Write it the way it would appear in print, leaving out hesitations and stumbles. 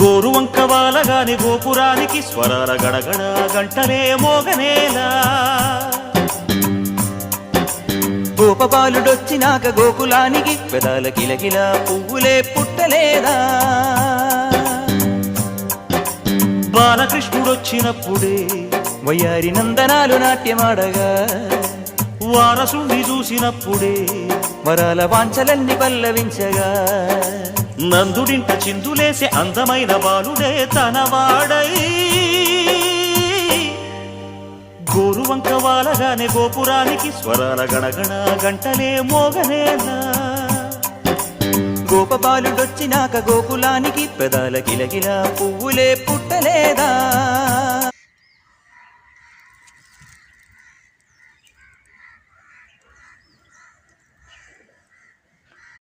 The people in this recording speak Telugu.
గోరువంక వాలగాని గోపురానికి స్వరాల గడగడ గంటలే మోగనేలా గోపబాలుడొచ్చినాక గోకులానికి పెదాల కిలకిల పువ్వులే పుట్టలేదా బాలకృష్ణుడొచ్చినప్పుడే వయ్యారి నందనాలు నాట్యమాడగా వారసుండి చూసినప్పుడే వరాల వాంఛలన్నీ పల్లవించగా నందుడింట చిందులేసే అందమైన బాలుడే తనవాడై గోరువంక వాలగానే గోపురానికి స్వరాల గణగణ గంటలే మోగనేలా గోపబాలుడొచ్చినాక గోకులానికి పెదాల కిలకిల పువ్వులే పుట్టలేదా